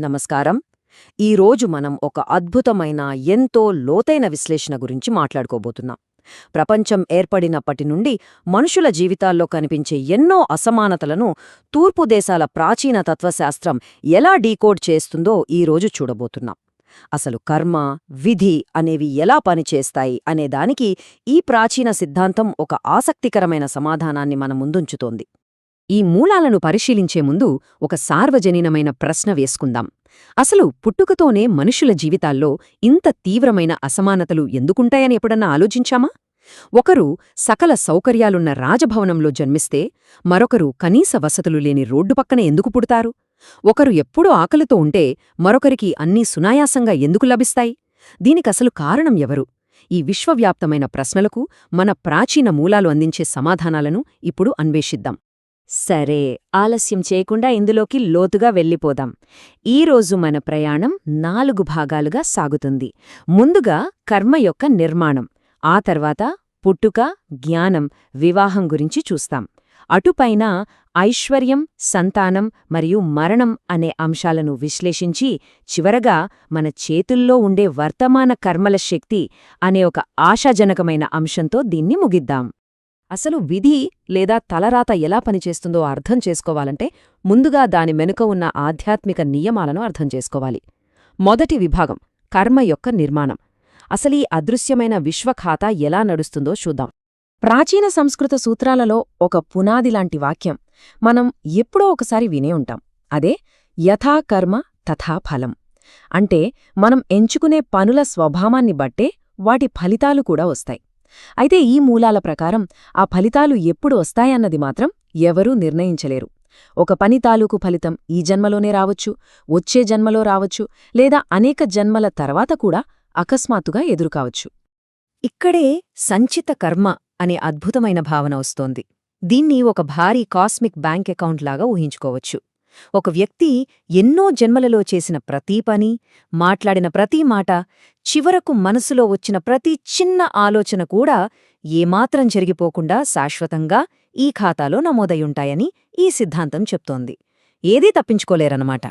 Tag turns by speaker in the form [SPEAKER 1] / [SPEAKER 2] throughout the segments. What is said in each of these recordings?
[SPEAKER 1] నమస్కారం. ఈరోజు మనం ఒక అద్భుతమైన ఎంతో లోతైన విశ్లేషణ గురించి మాట్లాడుకోబోతున్నాం. ప్రపంచం ఏర్పడినప్పటి నుండి మనుషుల జీవితాల్లో కనిపించే ఎన్నో అసమానతలను తూర్పు దేశాల ప్రాచీన తత్వశాస్త్రం ఎలా డీకోడ్ చేస్తుందో ఈరోజు చూడబోతున్నాం. అసలు కర్మ, విధి అనేవి ఎలా పనిచేస్తాయి అనేదానికి ఈ ప్రాచీన సిద్ధాంతం ఒక ఆసక్తికరమైన సమాధానాన్ని మన ముందుంచుతోంది. ఈ మూలాలను పరిశీలించే ముందు ఒక సార్వజనీనమైన ప్రశ్న వేసుకుందాం. అసలు పుట్టుకతోనే మనుషుల జీవితాల్లో ఇంత తీవ్రమైన అసమానతలు ఎందుకుంటాయని ఎప్పుడన్నా ఆలోచించామా? ఒకరు సకల సౌకర్యాలున్న రాజభవనంలో జన్మిస్తే మరొకరు కనీస వసతులు లేని రోడ్డు పక్కన ఎందుకు పుడతారు? ఒకరు ఎప్పుడూ ఆకలితో ఉంటే మరొకరికి అన్నీ సునాయాసంగా ఎందుకు లభిస్తాయి? దీనికసలు కారణం ఎవరు? ఈ విశ్వవ్యాప్తమైన ప్రశ్నలకు మన ప్రాచీన మూలాలు అందించే సమాధానాలను ఇప్పుడు అన్వేషిద్దాం. సరే, ఆలస్యం చేయకుండా ఇందులోకి లోతుగా వెళ్ళిపోదాం. ఈరోజు మన ప్రయాణం 4 భాగాలుగా సాగుతుంది. ముందుగా కర్మ యొక్క నిర్మాణం, ఆ తర్వాత పుట్టుక, జ్ఞానం, వివాహం గురించి చూస్తాం. అటుపైన ఐశ్వర్యం, సంతానం మరియు మరణం అనే అంశాలను విశ్లేషించి చివరగా మన చేతుల్లో ఉండే వర్తమాన కర్మల శక్తి అనే ఒక ఆశాజనకమైన అంశంతో దీన్ని ముగిద్దాం. అసలు విధి లేదా తలరాత ఎలా పనిచేస్తుందో అర్థం చేసుకోవాలంటే ముందుగా దాని వెనుక ఉన్న ఆధ్యాత్మిక నియమాలను అర్థం చేసుకోవాలి. మొదటి విభాగం కర్మ యొక్క నిర్మాణం. అసలీ అదృశ్యమైన విశ్వఖాతా ఎలా నడుస్తుందో చూద్దాం. ప్రాచీన సంస్కృత సూత్రాలలో ఒక పునాదిలాంటి వాక్యం మనం ఎప్పుడో ఒకసారి వినే ఉంటాం. అదే యథా కర్మ తథా ఫలం. అంటే మనం ఎంచుకునే పనుల స్వభావాన్ని బట్టే వాటి ఫలితాలు కూడా వస్తాయి. అయితే ఈ మూలాల ప్రకారం ఆ ఫలితాలు ఎప్పుడు వస్తాయన్నది మాత్రం ఎవరూ నిర్ణయించలేరు. ఒక పని తాలూకు ఫలితం ఈ జన్మలోనే రావచ్చు, వచ్చే జన్మలో రావచ్చు, లేదా అనేక జన్మల తర్వాత కూడా అకస్మాత్తుగా ఎదురుకావచ్చు. ఇక్కడే సంచిత కర్మ అనే అద్భుతమైన భావన వస్తోంది. దీన్ని ఒక భారీ కాస్మిక్ బ్యాంక్ అకౌంట్ లాగా ఊహించుకోవచ్చు. ఒక వ్యక్తి ఎన్నో జన్మలలో చేసిన ప్రతీ పని, మాట్లాడిన ప్రతీ మాట, చివరకు మనసులో వచ్చిన ప్రతి చిన్న ఆలోచన కూడా ఏమాత్రం జరిగిపోకుండా శాశ్వతంగా ఈ ఖాతాలో నమోదయుంటాయని ఈ సిద్ధాంతం చెప్తోంది. ఏదీ తప్పించుకోలేరన్నమాట.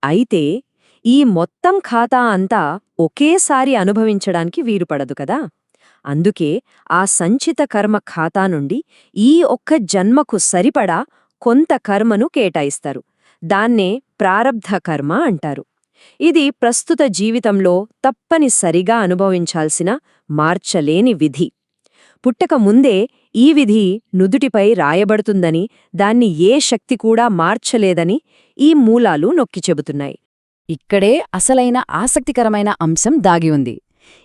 [SPEAKER 1] అయితే ఈ మొత్తం ఖాతా అంతా ఒకేసారి అనుభవించడానికి వీలుపడదు కదా. అందుకే ఆ సంచిత కర్మ ఖాతా నుండి ఈ ఒక్క జన్మకు సరిపడా కొంత కర్మను కేటాయిస్తారు. దాన్నే ప్రారబ్ధ కర్మ అంటారు. ఇది ప్రస్తుత జీవితంలో తప్పనిసరిగా అనుభవించాల్సిన మార్చలేని విధి. పుట్టక ముందే ఈ విధి నుదుటిపై రాయబడుతుందని, దాన్ని ఏ శక్తి కూడా మార్చలేదని ఈ మూలాలు నొక్కి చెబుతున్నాయి. ఇక్కడే అసలైన ఆసక్తికరమైన అంశం దాగి ఉంది.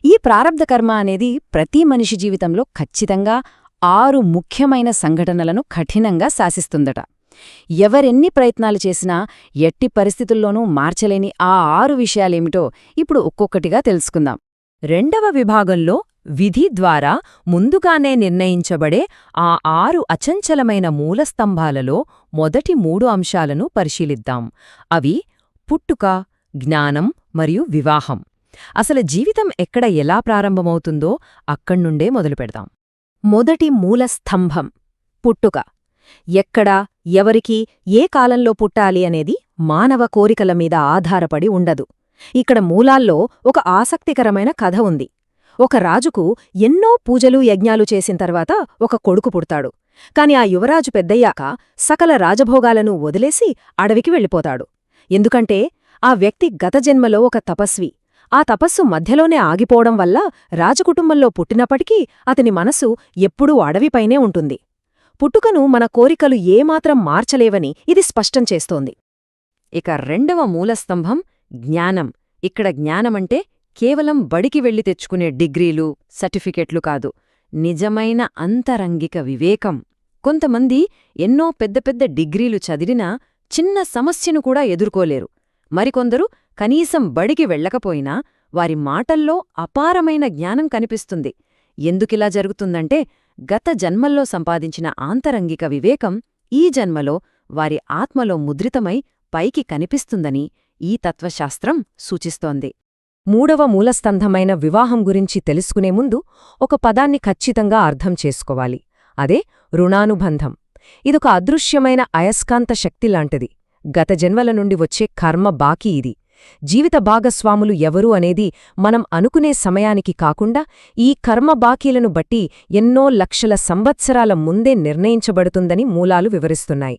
[SPEAKER 1] ఈ ప్రారబ్ధ కర్మ అనేది ప్రతి మనిషి జీవితంలో ఖచ్చితంగా 6 ముఖ్యమైన సంఘటనలను కఠినంగా శాసిస్తుందట. ఎవరెన్ని ప్రయత్నాలు చేసినా ఎట్టి పరిస్థితుల్లోనూ మార్చలేని ఆ 6 విషయాలేమిటో ఇప్పుడు ఒక్కొక్కటిగా తెలుసుకుందాం. రెండవ విభాగంలో విధి ద్వారా ముందుగానే నిర్ణయించబడే ఆ 6 అచంచలమైన మూలస్తంభాలలో మొదటి 3 అంశాలను పరిశీలిద్దాం. అవి పుట్టుక, జ్ఞానం మరియు వివాహం. అసలు జీవితం ఎక్కడ ఎలా ప్రారంభమవుతుందో అక్కడ్నుండే మొదలుపెడదాం. మొదటి మూలస్తంభం పుట్టుక. ఎక్కడ, ఎవరికి, ఏ కాలంలో పుట్టాలి అనేది మానవ కోరికల మీద ఆధారపడి ఉండదు. ఇక్కడ మూలాల్లో ఒక ఆసక్తికరమైన కథ ఉంది. ఒక రాజుకు ఎన్నో పూజలు, యజ్ఞాలు చేసిన తర్వాత ఒక కొడుకు పుడతాడు. కాని ఆ యువరాజు పెద్దయ్యాక సకల రాజభోగాలను వదిలేసి అడవికి వెళ్ళిపోతాడు. ఎందుకంటే ఆ వ్యక్తి గత జన్మలో ఒక తపస్వి. ఆ తపస్సు మధ్యలోనే ఆగిపోవడం వల్ల రాజకుటుంబంలో పుట్టినప్పటికీ అతని మనసు ఎప్పుడూ అడవిపైనే ఉంటుంది. పుట్టుకను మన కోరికలు ఏమాత్రం మార్చలేవని ఇది స్పష్టం చేస్తోంది. ఇక రెండవ మూలస్తంభం జ్ఞానం. ఇక్కడ జ్ఞానమంటే కేవలం బడికి వెళ్లి తెచ్చుకునే డిగ్రీలు, సర్టిఫికెట్లు కాదు, నిజమైన అంతరంగిక వివేకం. కొంతమంది ఎన్నో పెద్ద పెద్ద డిగ్రీలు చదివినా చిన్న సమస్యను కూడా ఎదుర్కోలేరు. మరికొందరు కనీసం బడికి వెళ్లకపోయినా వారి మాటల్లో అపారమైన జ్ఞానం కనిపిస్తుంది. ఎందుకిలా జరుగుతుందంటే గత జన్మల్లో సంపాదించిన ఆంతరంగిక వివేకం ఈ జన్మలో వారి ఆత్మలో ముద్రితమై పైకి కనిపిస్తుందని ఈ తత్వశాస్త్రం సూచిస్తోంది. మూడవ మూలస్తంభమైన వివాహం గురించి తెలుసుకునే ముందు ఒక పదాన్ని ఖచ్చితంగా అర్థం చేసుకోవాలి. అదే రుణానుబంధం. ఇదొక అదృశ్యమైన అయస్కాంత శక్తిలాంటిది. గత జన్మల నుండి వచ్చే కర్మ బాకీ ఇది. జీవిత భాగస్వాములు ఎవరు అనేది మనం అనుకునే సమయానికి కాకుండా ఈ కర్మ బాకీలను బట్టి ఎన్నో లక్షల సంవత్సరాల ముందే నిర్ణయించబడుతుందని మూలాలు వివరిస్తున్నాయి.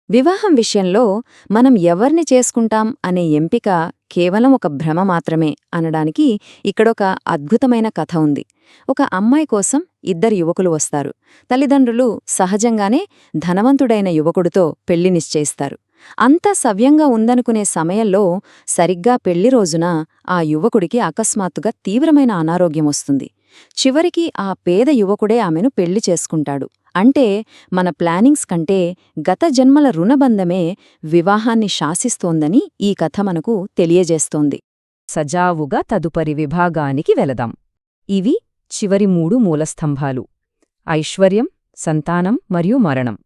[SPEAKER 2] వివాహం విషయంలో మనం ఎవర్ని చేసుకుంటాం అనే ఎంపిక కేవలం ఒక భ్రమ మాత్రమే అనడానికి ఇక్కడొక అద్భుతమైన కథ ఉంది. ఒక అమ్మాయి కోసం ఇద్దరు యువకులు వస్తారు. తల్లిదండ్రులు సహజంగానే ధనవంతుడైన యువకుడితో పెళ్లి నిశ్చయిస్తారు. అంతా సవ్యంగా ఉందనుకునే సమయంలో సరిగ్గా పెళ్లి రోజున ఆ యువకుడికి అకస్మాత్తుగా తీవ్రమైన అనారోగ్యం వస్తుంది. చివరికి ఆ పేద యువకుడే ఆమెను పెళ్లి చేసుకుంటాడు. అంటే మన ప్లానింగ్స్ కంటే గత జన్మల రుణబంధమే వివాహాన్ని శాసిస్తోందని ఈ కథ మనకు తెలియజేస్తోంది.
[SPEAKER 1] సజావుగా తదుపరి విభాగానికి వెళదాం. ఇవి చివరి 3 మూలస్తంభాలు: ఐశ్వర్యం, సంతానం మరియు మరణం.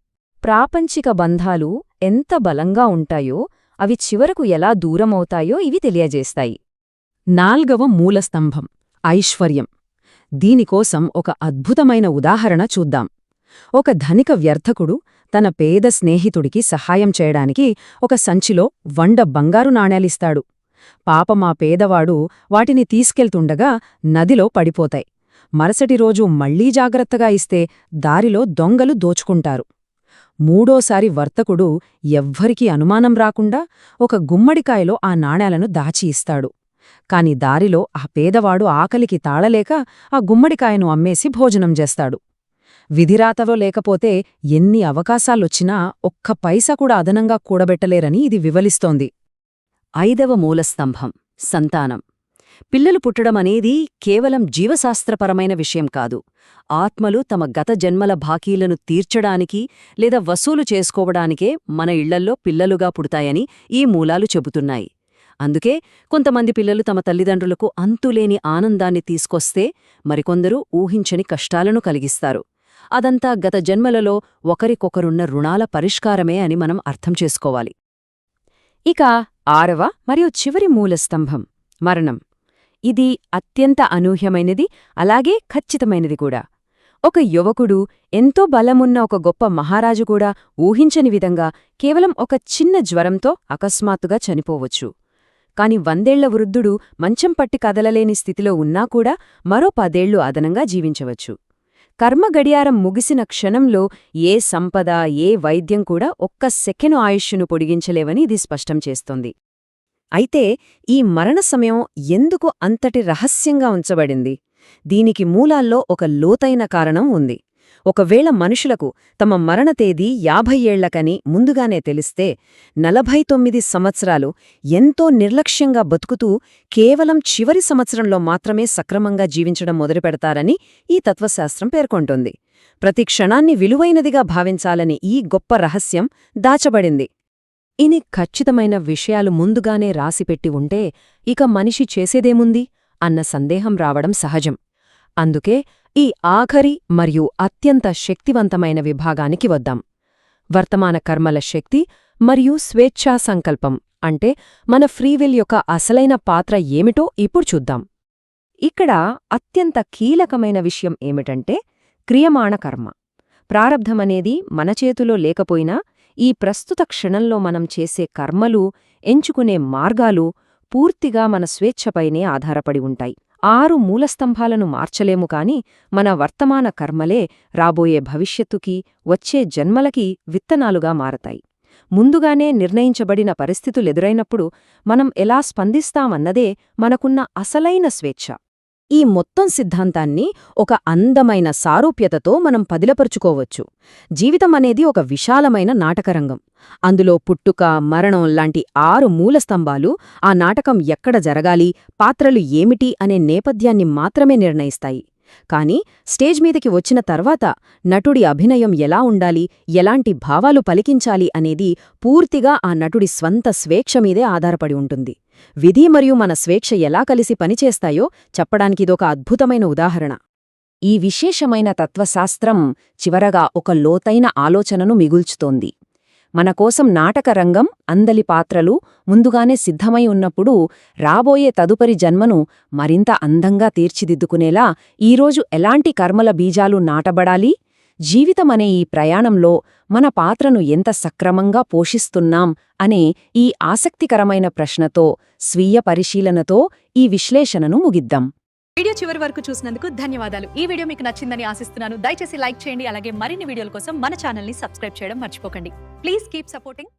[SPEAKER 1] ప్రాపంచిక బంధాలు ఎంత బలంగా ఉంటాయో అవి చివరకు ఎలా దూరమవుతాయో ఇవి తెలియజేస్తాయి. 4వ మూలస్తంభం ఐశ్వర్యం. దీనికోసం ఒక అద్భుతమైన ఉదాహరణ చూద్దాం. ఒక ధనిక వ్యర్థకుడు తన పేద స్నేహితుడికి సహాయం చేయడానికి ఒక సంచిలో 100 బంగారు నాణేలిస్తాడు. పాపమా పేదవాడు వాటిని తీసుకెళ్తుండగా నదిలో పడిపోతాయి. మరుసటి రోజు మళ్లీ జాగ్రత్తగా ఇస్తే దారిలో దొంగలు దోచుకుంటారు. మూడోసారి వర్తకుడు ఎవ్వరికీ అనుమానం రాకుండా ఒక గుమ్మడికాయలో ఆ నాణేలను దాచి ఇస్తాడు. కాని దారిలో ఆ పేదవాడు ఆకలికి తాళలేక ఆ గుమ్మడికాయను అమ్మేసి భోజనం చేస్తాడు. విధిరాతలో లేకపోతే ఎన్ని అవకాశాలొచ్చినా ఒక్క పైసా కూడా అదనంగా కూడబెట్టలేరని ఇది వివలిస్తోంది. 5వ మూలస్తంభం సంతానం. పిల్లలు పుట్టడమనేది కేవలం జీవశాస్త్రపరమైన విషయం కాదు. ఆత్మలు తమ గత జన్మల బాకీలను తీర్చడానికి లేదా వసూలు చేసుకోవడానికే మన ఇళ్లల్లో పిల్లలుగా పుడతాయని ఈ మూలాలు చెబుతున్నాయి. అందుకే కొంతమంది పిల్లలు తమ తల్లిదండ్రులకు అంతులేని ఆనందాన్ని తీసుకొస్తే మరికొందరు ఊహించని కష్టాలను కలిగిస్తారు. అదంతా గత జన్మలలో ఒకరికొకరున్న రుణాల పరిష్కారమే అని మనం అర్థం చేసుకోవాలి. ఇక 6వ మరియు చివరి మూలస్తంభం మరణం. ఇది అత్యంత అనూహ్యమైనది, అలాగే ఖచ్చితమైనది కూడా. ఒక యువకుడు, ఎంతో బలమున్న ఒక గొప్ప మహారాజు కూడా ఊహించని విధంగా కేవలం ఒక చిన్న జ్వరంతో అకస్మాత్తుగా చనిపోవచ్చు. కాని 100 ఏళ్ల వృద్ధుడు మంచం పట్టి కదలలేని స్థితిలో ఉన్నా కూడా మరో 10 ఏళ్లు అదనంగా జీవించవచ్చు. కర్మ గడియారం ముగిసిన క్షణంలో ఏ సంపద, ఏ వైద్యం కూడా ఒక్క సెకెను ఆయుష్షును పొడిగించలేవని ఇది స్పష్టం చేస్తోంది. అయితే ఈ మరణ సమయం ఎందుకు అంతటి రహస్యంగా ఉంచబడింది? దీనికి మూలాల్లో ఒక లోతైన కారణం ఉంది. ఒకవేళ మనుషులకు తమ మరణ తేదీ 50 ఏళ్లకని ముందుగానే తెలిస్తే 49 సంవత్సరాలు ఎంతో నిర్లక్ష్యంగా బతుకుతూ కేవలం చివరి సంవత్సరంలో మాత్రమే సక్రమంగా జీవించడం మొదలుపెడతారని ఈ తత్వశాస్త్రం పేర్కొంటోంది. ప్రతి క్షణాన్ని విలువైనదిగా భావించాలని ఈ గొప్ప రహస్యం దాచబడింది. ఇన్ని ఖచ్చితమైన విషయాలు ముందుగానే రాసిపెట్టి ఉంటే ఇక మనిషి చేసేదేముంది అన్న సందేహం రావడం సహజం. అందుకే ఈ ఆఖరి మరియు అత్యంత శక్తివంతమైన విభాగానికి వద్దాం. వర్తమాన కర్మల శక్తి మరియు స్వేచ్ఛా సంకల్పం అంటే మన ఫ్రీవిల్ యొక్క అసలైన పాత్ర ఏమిటో ఇప్పుడు చూద్దాం. ఇక్కడ అత్యంత కీలకమైన విషయం ఏమిటంటే క్రియమాణ కర్మ. ప్రారబ్ధమనేది మన చేతిలో లేకపోయినా ఈ ప్రస్తుత క్షణంలో మనం చేసే కర్మలు, ఎంచుకునే మార్గాలు పూర్తిగా మన స్వేచ్ఛపైనే ఆధారపడి ఉంటాయి. 6 మూలస్తంభాలను మార్చలేము కాని మన వర్తమాన కర్మలే రాబోయే భవిష్యత్తుకి, వచ్చే జన్మలకి విత్తనాలుగా మారతాయి. ముందుగానే నిర్ణయించబడిన పరిస్థితులెదురైనప్పుడు మనం ఎలా స్పందిస్తామన్నదే మనకున్న అసలైన స్వేచ్ఛ. ఈ మొత్తం సిద్ధాంతాన్ని ఒక అందమైన సారూప్యతతో మనం పదిలపరుచుకోవచ్చు. జీవితం అనేది ఒక విశాలమైన నాటకరంగం. అందులో పుట్టుక, మరణం లాంటి 6 మూలస్తంభాలు ఆ నాటకం ఎక్కడ జరగాలి, పాత్రలు ఏమిటి అనే నేపథ్యాన్ని మాత్రమే నిర్ణయిస్తాయి. కాని స్టేజ్ మీదకి వచ్చిన తర్వాత నటుడి అభినయం ఎలా ఉండాలి, ఎలాంటి భావాలు పలికించాలి అనేది పూర్తిగా ఆ నటుడి స్వంత స్వేచ్ఛ మీదే ఆధారపడి ఉంటుంది. విధి మరియు మన స్వేచ్ఛ ఎలా కలిసి పనిచేస్తాయో చెప్పడానికిదొక అద్భుతమైన ఉదాహరణ. ఈ విశేషమైన తత్వశాస్త్రం చివరగా ఒక లోతైన ఆలోచనను మిగుల్చుతోంది. మనకోసం నాటకరంగం, అందలి పాత్రలు ముందుగానే సిద్ధమై ఉన్నప్పుడు రాబోయే తదుపరి జన్మను మరింత అందంగా తీర్చిదిద్దుకునేలా ఈరోజు ఎలాంటి కర్మల బీజాలు నాటబడాలి, జీవితమనే ఈ ప్రయాణంలో మన పాత్రను ఎంత సక్రమంగా పోషిస్తున్నాం అనే ఈ ఆసక్తికరమైన ప్రశ్నతో, స్వీయ పరిశీలనతో ఈ విశ్లేషణను ముగిద్దాం.
[SPEAKER 3] వీడియో చివరి వరకు చూసినందుకు ధన్యవాదాలు. ఈ వీడియో మీకు నచ్చిందని ఆశిస్తున్నాను. దయచేసి లైక్ చేయండి. అలాగే మరిన్ని వీడియోల కోసం మన ఛానల్ని సబ్స్క్రైబ్ చేయడం మర్చిపోకండి. Please keep supporting